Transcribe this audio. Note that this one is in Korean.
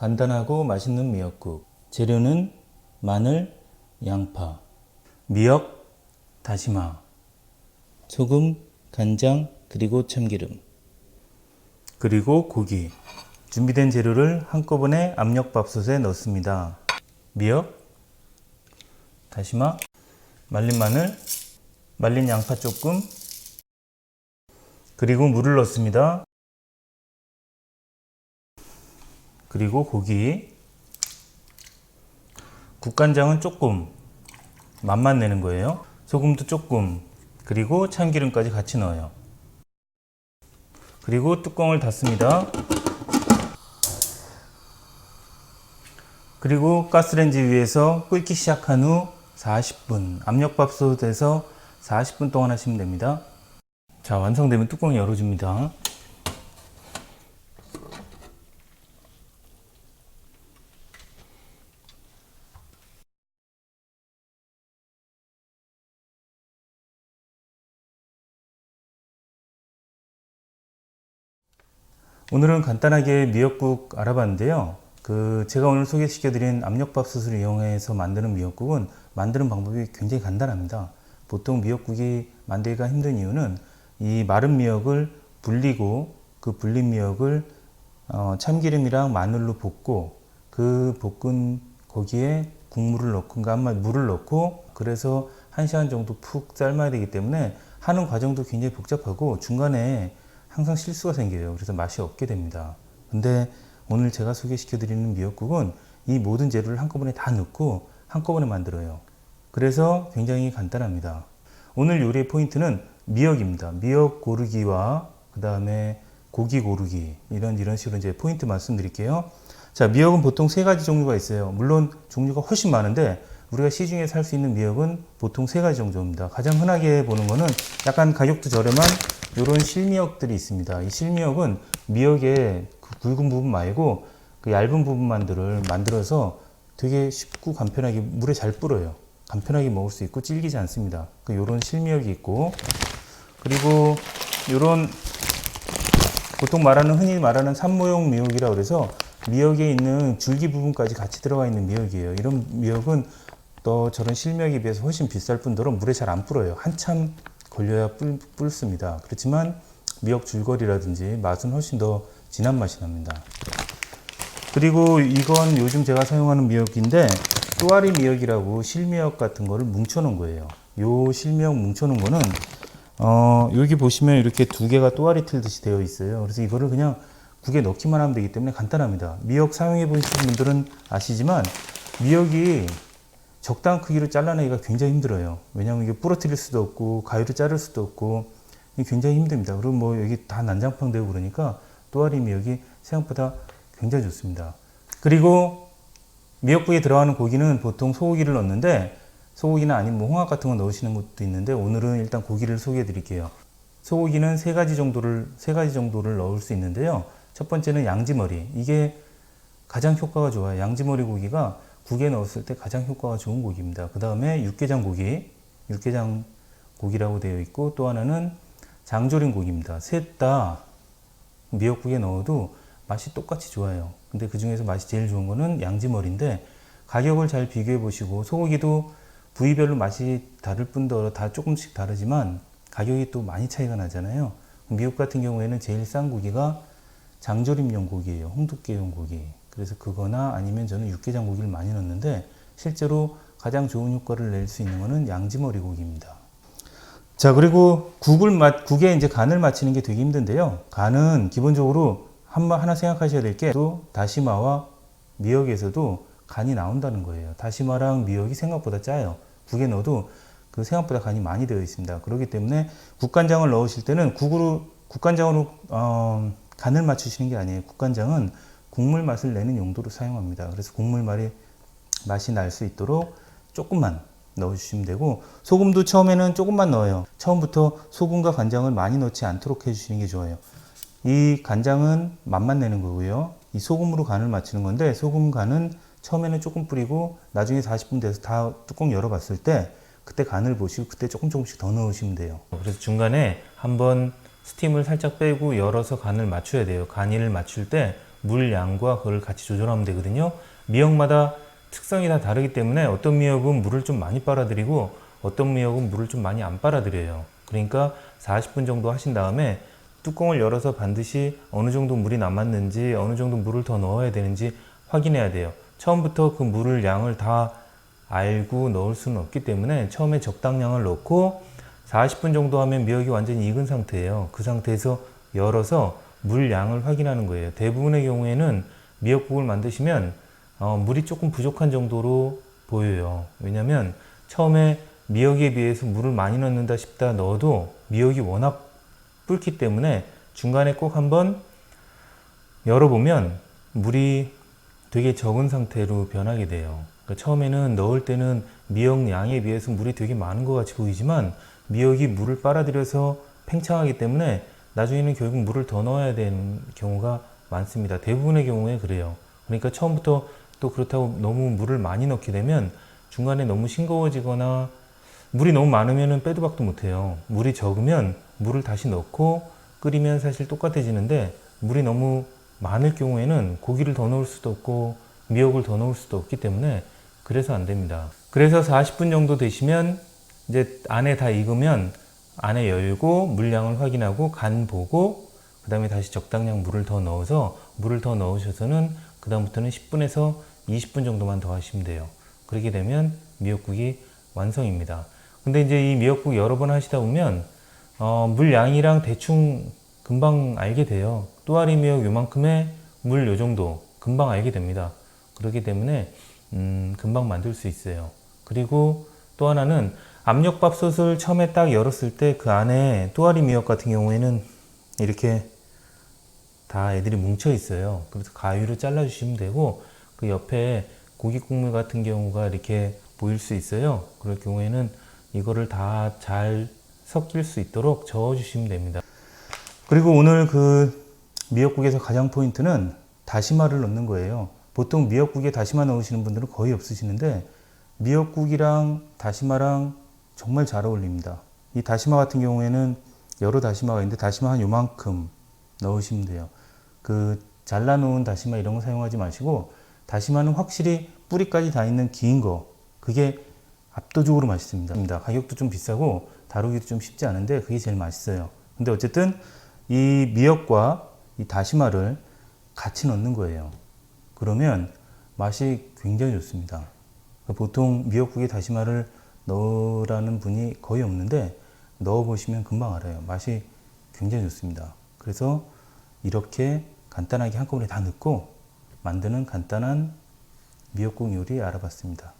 간단하고 맛있는 미역국. 재료는 마늘, 양파, 미역, 다시마, 소금, 간장, 그리고 참기름, 그리고 고기. 준비된 재료를 한꺼번에 압력밥솥에 넣습니다. 미역, 다시마, 말린 마늘, 말린 양파 조금, 그리고 물을 넣습니다. 그리고 고기. 국간장은 조금, 맛만 내는 거예요. 소금도 조금, 그리고 참기름까지 같이 넣어요. 그리고 뚜껑을 닫습니다. 그리고 가스레인지 위에서 끓기 시작한 후 40분, 압력밥솥에서 40분 동안 하시면 됩니다. 자, 완성되면 뚜껑 열어줍니다. 오늘은 간단하게 미역국 알아봤는데요. 제가 오늘 소개시켜드린 압력밥솥을 이용해서 만드는 미역국은 만드는 방법이 굉장히 간단합니다. 보통 미역국이 만들기가 힘든 이유는 이 마른 미역을 불리고 그 불린 미역을 참기름이랑 마늘로 볶고 그 볶은 거기에 국물을 넣고 물을 넣고 그래서 1시간 정도 푹 삶아야 되기 때문에 하는 과정도 굉장히 복잡하고 중간에 항상 실수가 생겨요. 그래서 맛이 없게 됩니다. 근데 오늘 제가 소개시켜 드리는 미역국은 이 모든 재료를 한꺼번에 다 넣고 한꺼번에 만들어요. 그래서 굉장히 간단합니다. 오늘 요리의 포인트는 미역입니다. 미역 고르기와 그 다음에 고기 고르기 이런 식으로 이제 포인트 말씀드릴게요. 자, 미역은 보통 3가지 종류가 있어요. 물론 종류가 훨씬 많은데 우리가 시중에 살 수 있는 미역은 보통 3가지 정도입니다. 가장 흔하게 보는 거는 약간 가격도 저렴한 이런 실미역들이 있습니다. 이 실미역은 미역의 그 굵은 부분 말고 그 얇은 부분만들을 만들어서 되게 쉽고 간편하게 물에 잘 불어요. 간편하게 먹을 수 있고 질기지 않습니다. 요런 실미역이 있고, 그리고 요런 보통 흔히 말하는 산모용 미역이라고 그래서 미역에 있는 줄기 부분까지 같이 들어가 있는 미역이에요. 이런 미역은 또 저런 실미역에 비해서 훨씬 비쌀 뿐더러 물에 잘 안 불어요. 한참 걸려야 불습니다. 그렇지만 미역 줄거리라든지 맛은 훨씬 더 진한 맛이 납니다. 그리고 이건 요즘 제가 사용하는 미역인데 또아리 미역이라고 실미역 같은 거를 뭉쳐 놓은 거예요. 요 실미역 뭉쳐 놓은 거는 여기 보시면 이렇게 2개가 또아리 틀듯이 되어 있어요. 그래서 이거를 그냥 국에 넣기만 하면 되기 때문에 간단합니다. 미역 사용해 보신 분들은 아시지만 미역이 적당한 크기로 잘라내기가 굉장히 힘들어요. 왜냐하면 이게 부러뜨릴 수도 없고 가위로 자를 수도 없고 굉장히 힘듭니다. 그리고 뭐 여기 다 난장판 되고 그러니까 또아리 미역이 생각보다 굉장히 좋습니다. 그리고 미역국에 들어가는 고기는 보통 소고기를 넣는데 소고기나 아니면 뭐 홍합 같은 거 넣으시는 것도 있는데 오늘은 일단 고기를 소개해 드릴게요. 소고기는 3가지 정도를 넣을 수 있는데요. 첫 번째는 양지머리. 이게 가장 효과가 좋아요. 양지머리 고기가 국에 넣었을 때 가장 효과가 좋은 고기입니다. 그 다음에 육개장 고기라고 되어 있고 또 하나는 장조림 고기입니다. 셋 다 미역국에 넣어도 맛이 똑같이 좋아요. 근데 그 중에서 맛이 제일 좋은 거는 양지머리인데 가격을 잘 비교해 보시고 소고기도 부위별로 맛이 다를 뿐더러 다 조금씩 다르지만 가격이 또 많이 차이가 나잖아요. 미역 같은 경우에는 제일 싼 고기가 장조림용 고기예요. 홍두깨용 고기. 그래서 그거나 아니면 저는 육개장 고기를 많이 넣는데 실제로 가장 좋은 효과를 낼 수 있는 거는 양지머리 고기입니다. 자, 그리고 국에 이제 간을 맞추는 게 되게 힘든데요. 간은 기본적으로 하나 생각하셔야 될 게 또 다시마와 미역에서도 간이 나온다는 거예요. 다시마랑 미역이 생각보다 짜요. 국에 넣어도 그 생각보다 간이 많이 되어 있습니다. 그렇기 때문에 국간장을 넣으실 때는 국간장으로 간을 맞추시는 게 아니에요. 국간장은 국물 맛을 내는 용도로 사용합니다. 그래서 국물 맛이 날 수 있도록 조금만 넣어주시면 되고 소금도 처음에는 조금만 넣어요. 처음부터 소금과 간장을 많이 넣지 않도록 해주시는 게 좋아요. 이 간장은 맛만 내는 거고요. 이 소금으로 간을 맞추는 건데 소금 간은 처음에는 조금 뿌리고 나중에 40분 돼서 다 뚜껑 열어봤을 때 그때 간을 보시고 그때 조금씩 더 넣으시면 돼요. 그래서 중간에 한번 스팀을 살짝 빼고 열어서 간을 맞춰야 돼요. 간을 맞출 때 물 양과 그걸 같이 조절하면 되거든요. 미역마다 특성이 다 다르기 때문에 어떤 미역은 물을 좀 많이 빨아들이고 어떤 미역은 물을 좀 많이 안 빨아들여요. 그러니까 40분 정도 하신 다음에 뚜껑을 열어서 반드시 어느 정도 물이 남았는지 어느 정도 물을 더 넣어야 되는지 확인해야 돼요. 처음부터 그 물을 양을 다 알고 넣을 수는 없기 때문에 처음에 적당량을 넣고 40분 정도 하면 미역이 완전히 익은 상태예요. 그 상태에서 열어서 물 양을 확인하는 거예요. 대부분의 경우에는 미역국을 만드시면 물이 조금 부족한 정도로 보여요. 왜냐면 처음에 미역에 비해서 물을 많이 넣는다 싶다 넣어도 미역이 워낙 불기 때문에 중간에 꼭 한번 열어보면 물이 되게 적은 상태로 변하게 돼요. 그러니까 처음에는 넣을 때는 미역 양에 비해서 물이 되게 많은 것 같이 보이지만 미역이 물을 빨아들여서 팽창하기 때문에 나중에는 결국 물을 더 넣어야 되는 경우가 많습니다. 대부분의 경우에 그래요. 그러니까 처음부터 또 그렇다고 너무 물을 많이 넣게 되면 중간에 너무 싱거워지거나 물이 너무 많으면 빼도 박도 못해요. 물이 적으면 물을 다시 넣고 끓이면 사실 똑같아지는데 물이 너무 많을 경우에는 고기를 더 넣을 수도 없고 미역을 더 넣을 수도 없기 때문에 그래서 안 됩니다. 그래서 40분 정도 되시면 이제 안에 다 익으면 안에 열고 물량을 확인하고 간 보고 그 다음에 다시 적당량 물을 더 넣어서 물을 더 넣으셔서는 그 다음부터는 10분에서 20분 정도만 더 하시면 돼요. 그렇게 되면 미역국이 완성입니다. 근데 이제 이 미역국 여러 번 하시다 보면 물량이랑 대충 금방 알게 돼요. 또아리 미역 요만큼의 물 요정도 금방 알게 됩니다. 그렇기 때문에 금방 만들 수 있어요. 그리고 또 하나는 압력밥솥을 처음에 딱 열었을 때 그 안에 또아리 미역 같은 경우에는 이렇게 다 애들이 뭉쳐 있어요. 그래서 가위로 잘라 주시면 되고 그 옆에 고기 국물 같은 경우가 이렇게 보일 수 있어요. 그럴 경우에는 이거를 다 잘 섞일 수 있도록 저어 주시면 됩니다. 그리고 오늘 그 미역국에서 가장 포인트는 다시마를 넣는 거예요. 보통 미역국에 다시마 넣으시는 분들은 거의 없으시는데 미역국이랑 다시마랑 정말 잘 어울립니다. 이 다시마 같은 경우에는 여러 다시마가 있는데 다시마 한 요만큼 넣으시면 돼요. 그 잘라놓은 다시마 이런 거 사용하지 마시고 다시마는 확실히 뿌리까지 다 있는 긴 거 그게 압도적으로 맛있습니다. 가격도 좀 비싸고 다루기도 좀 쉽지 않은데 그게 제일 맛있어요. 근데 어쨌든 이 미역과 이 다시마를 같이 넣는 거예요. 그러면 맛이 굉장히 좋습니다. 보통 미역국에 다시마를 넣으라는 분이 거의 없는데 넣어보시면 금방 알아요. 맛이 굉장히 좋습니다. 그래서 이렇게 간단하게 한꺼번에 다 넣고 만드는 간단한 미역국 요리 알아봤습니다.